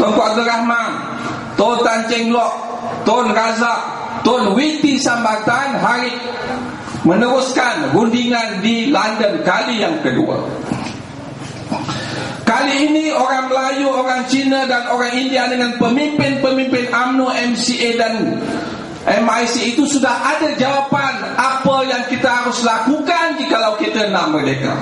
Tunku Abdul Rahman, Tun Tan Cheng Lock, Tun Razak, Tun Witi Sambatan hari meneruskan rundingan di London kali yang kedua. Kali ini orang Melayu, orang Cina dan orang India dengan pemimpin-pemimpin UMNO, MCA dan MIC itu sudah ada jawapan apa yang kita harus lakukan jikalau kita nak merdeka.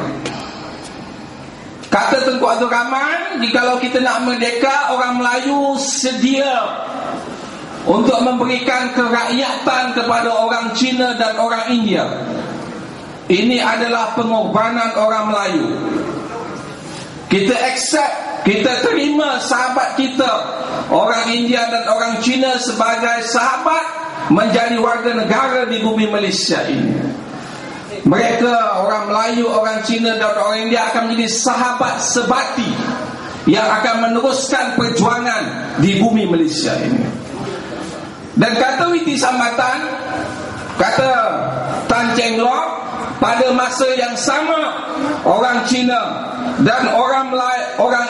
Kata Tunku Abdul Rahman, jikalau kita nak merdeka, orang Melayu sedia untuk memberikan kerakyatan kepada orang Cina dan orang India. Ini adalah pengorbanan orang Melayu. Kita accept, kita terima sahabat kita orang India dan orang Cina sebagai sahabat menjadi warga negara di bumi Malaysia ini. Mereka, orang Melayu, orang Cina dan orang India akan menjadi sahabat sebati yang akan meneruskan perjuangan di bumi Malaysia ini. Dan kata Witi Sambatan, kata Tan Cheng Lock, pada masa yang sama orang Cina dan orang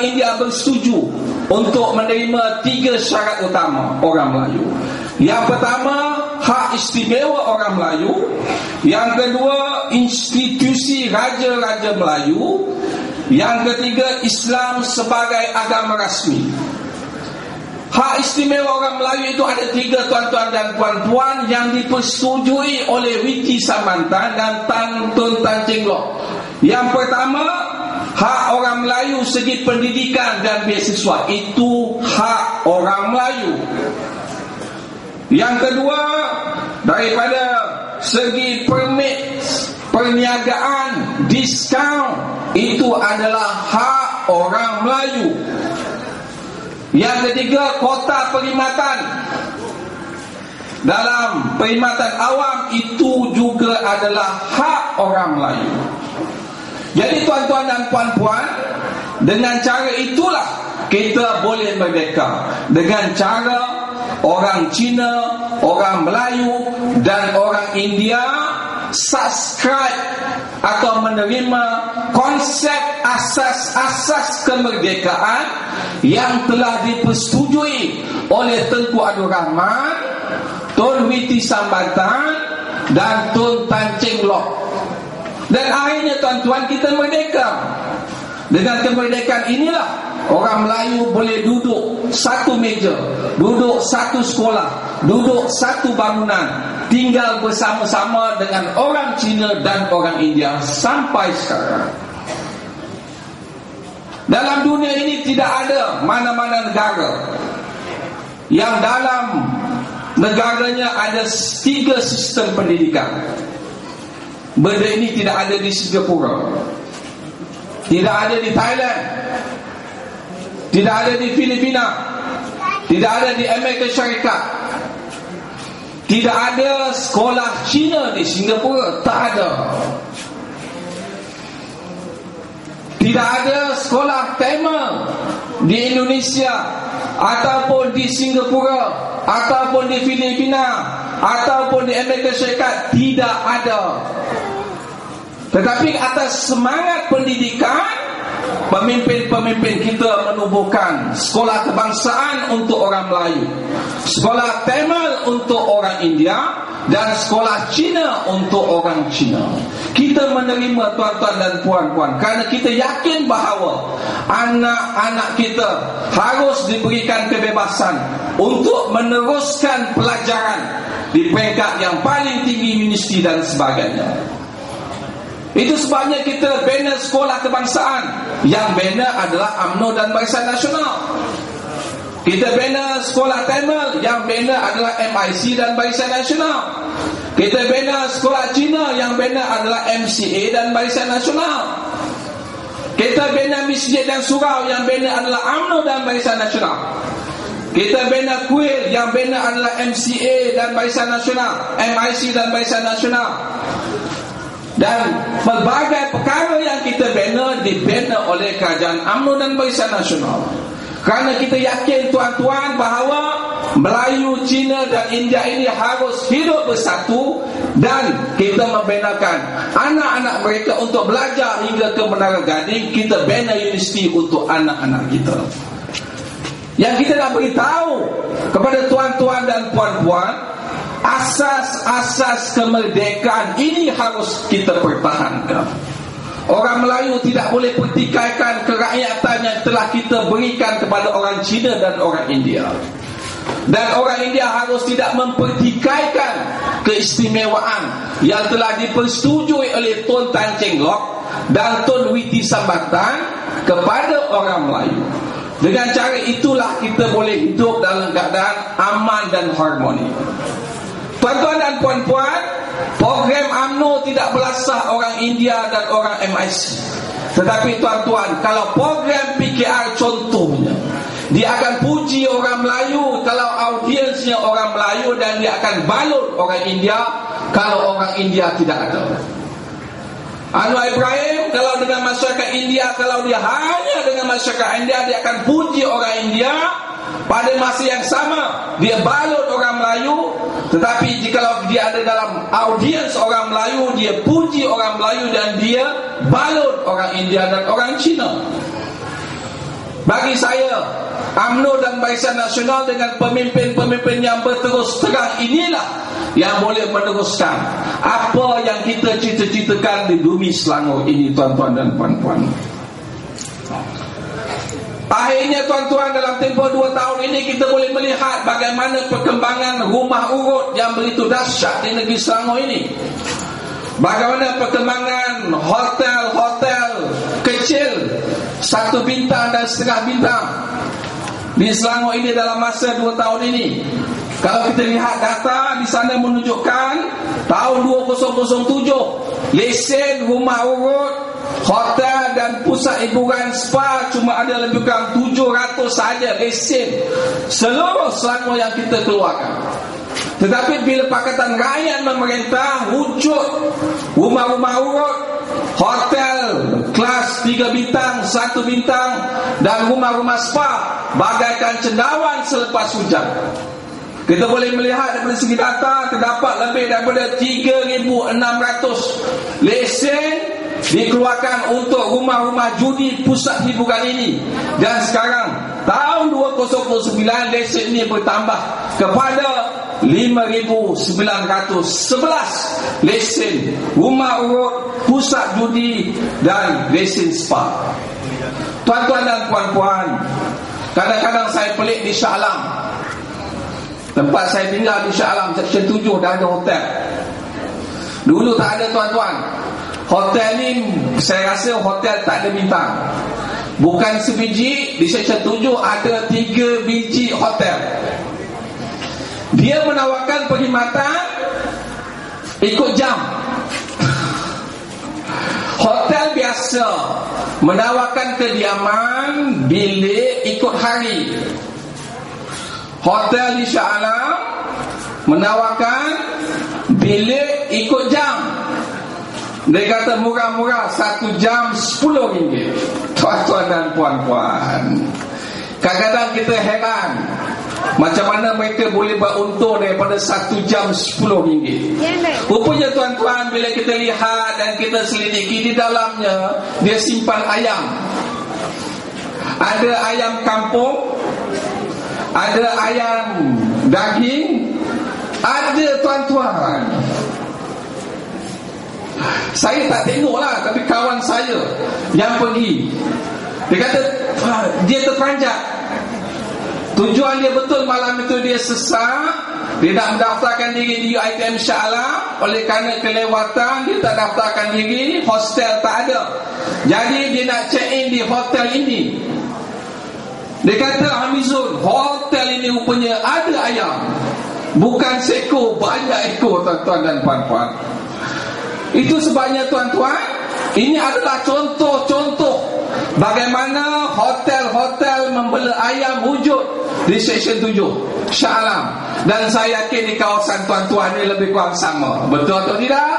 India bersetuju untuk menerima 3 syarat utama orang Melayu. Yang pertama, hak istimewa orang Melayu. Yang kedua, institusi Raja-Raja Melayu. Yang ketiga, Islam sebagai agama rasmi. Hak istimewa orang Melayu itu ada 3, tuan-tuan dan puan-puan, yang dipersetujui oleh Witi Sambatan dan Tun Tan Cheng Lock. Yang pertama, hak orang Melayu segi pendidikan dan beasiswa, itu hak orang Melayu. Yang kedua, daripada segi permit perniagaan, diskaun, itu adalah hak orang Melayu. Yang ketiga, kota perkhidmatan dalam perkhidmatan awam, itu juga adalah hak orang Melayu. Jadi tuan-tuan dan puan-puan, dengan cara itulah kita boleh merdeka. Dengan cara orang Cina, orang Melayu dan orang India subscribe atau menerima konsep asas-asas kemerdekaan yang telah dipersetujui oleh Tunku Abdul Rahman, Tun Witi Sambatan dan Tun Tan Cheng Lock. Dan akhirnya tuan-tuan, kita merdeka. Dengan kemerdekaan inilah orang Melayu boleh duduk satu meja, duduk satu sekolah, duduk satu bangunan, tinggal bersama-sama dengan orang Cina dan orang India sampai sekarang. Dalam dunia ini tidak ada mana-mana negara yang dalam negaranya ada 3 sistem pendidikan. Benda ini tidak ada di Singapura, tidak ada di Thailand, tidak ada di Filipina, tidak ada di Amerika Syarikat, tidak ada sekolah Cina di Singapura, tak ada. Tidak ada sekolah Tamil di Indonesia ataupun di Singapura ataupun di Filipina ataupun di Amerika Syarikat, tidak ada. Tetapi atas semangat pendidikan, pemimpin-pemimpin kita menubuhkan sekolah kebangsaan untuk orang Melayu, sekolah Tamil untuk orang India dan sekolah Cina untuk orang Cina. Kita menerima tuan-tuan dan puan-puan kerana kita yakin bahawa anak-anak kita harus diberikan kebebasan untuk meneruskan pelajaran di peringkat yang paling tinggi, universiti dan sebagainya. Itu sebabnya kita bina sekolah kebangsaan. Yang bina adalah UMNO dan Barisan Nasional. Kita bina sekolah Tamil, yang bina adalah MIC dan Barisan Nasional. Kita bina sekolah Cina, yang bina adalah MCA dan Barisan Nasional. Kita bina masjid dan surau, yang bina adalah UMNO dan Barisan Nasional. Kita bina kuil, yang bina adalah MCA dan Barisan Nasional, MIC dan Barisan Nasional. Dan pelbagai perkara yang kita bina dibina oleh kerajaan UMNO dan Barisan Nasional. Kerana kita yakin tuan-tuan bahawa Melayu, Cina dan India ini harus hidup bersatu, dan kita membinakan anak-anak mereka untuk belajar hingga ke Menara Gading. Kita bina universiti untuk anak-anak kita. Yang kita nak beritahu kepada tuan-tuan dan puan-puan, asas-asas kemerdekaan ini harus kita pertahankan. Orang Melayu tidak boleh pertikaikan kerakyatan yang telah kita berikan kepada orang Cina dan orang India. Dan orang India harus tidak mempertikaikan keistimewaan yang telah dipersetujui oleh Tun Tan Cheng Lock dan Tun Witi Sambatan kepada orang Melayu. Dengan cara itulah kita boleh hidup dalam keadaan aman dan harmoni. Tuan-tuan dan puan-puan, program UMNO tidak belasah orang India dan orang MIC. Tetapi tuan-tuan, kalau program PKR contohnya, dia akan puji orang Melayu kalau audiensnya orang Melayu, dan dia akan balut orang India kalau orang India tidak ada. Anwar Ibrahim kalau dengan masyarakat India, kalau dia hanya dengan masyarakat India, dia akan puji orang India. Pada masa yang sama dia balut orang Melayu. Tetapi jikalau dia ada dalam audiens orang Melayu, dia puji orang Melayu dan dia balut orang India dan orang Cina. Bagi saya, UMNO dan Barisan Nasional dengan pemimpin-pemimpin yang berterus terang inilah yang boleh meneruskan apa yang kita cita-citakan di bumi Selangor ini, tuan-tuan dan puan-puan. Akhirnya tuan-tuan, dalam tempoh 2 tahun ini kita boleh melihat bagaimana perkembangan rumah urut yang begitu dahsyat di negeri Selangor ini. Bagaimana perkembangan hotel-hotel kecil 1 bintang dan setengah bintang di Selangor ini dalam masa 2 tahun ini. Kalau kita lihat data di sana menunjukkan tahun 2007 lesen rumah urut, hotel dan pusat hiburan spa cuma ada lebih kurang 700 saja lesen seluruh Selangor yang kita keluarkan. Tetapi bila Pakatan Rakyat memerintah, wujud rumah-rumah urut, hotel kelas 3 bintang, 1 bintang dan rumah-rumah spa bagaikan cendawan selepas hujan. Kita boleh melihat daripada segi data, terdapat lebih daripada 3,600 lesen dikeluarkan untuk rumah-rumah judi pusat hiburan ini. Dan sekarang tahun 2009 lesen ini bertambah kepada 5,911 lesen rumah urut, pusat judi dan lesen spa. Tuan-tuan dan puan-puan, kadang-kadang saya pelik di Shah Alam. Tempat saya tinggal di Shah Alam, Seksyen 7 dah ada hotel. Dulu tak ada, tuan-tuan. Hotel ni saya rasa hotel tak ada bintang. Bukan sebiji, di Seksyen 7 ada 3 biji hotel. Dia menawarkan perkhidmatan ikut jam. Hotel biasa menawarkan kediaman, bilik ikut hari. Hotel di Shah Alam menawarkan bilik ikut jam. Dia kata murah-murah, 1 jam RM10. Tuan-tuan dan puan-puan, kadang-kadang kita heran macam mana mereka boleh beruntung daripada 1 jam RM10. Rupanya tuan-tuan, bila kita lihat dan kita selidiki, di dalamnya dia simpan ayam. Ada ayam kampung, ada ayam daging, ada, tuan-tuan. Saya tak tengoklah, tapi kawan saya yang pergi, dia kata dia terperanjat. Tujuan dia betul malam itu dia sesak, dia nak mendaftarkan diri di UiTM Shah Alam. Oleh kerana kelewatan, dia tak daftarkan diri, hostel tak ada. Jadi dia nak check in di hotel ini. Dia kata, Hamizul, hotel ini rupanya ada ayam. Bukan seekor, banyak ekor, tuan-tuan dan puan-puan. Itu sebabnya, tuan-tuan, ini adalah contoh-contoh bagaimana hotel-hotel membela ayam wujud di Seksyen 7 Shah Alam. Dan saya yakin di kawasan tuan-tuan ini lebih kurang sama. Betul atau tidak?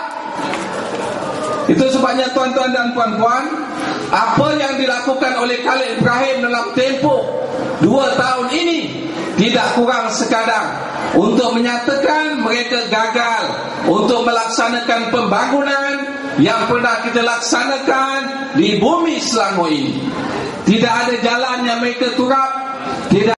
Itu sebabnya, tuan-tuan dan puan-puan, apa yang dilakukan oleh Khalid Ibrahim dalam tempoh 2 tahun ini tidak kurang sekadar untuk menyatakan mereka gagal untuk melaksanakan pembangunan yang pernah kita laksanakan di bumi Selangor ini. Tidak ada jalan yang mereka turap,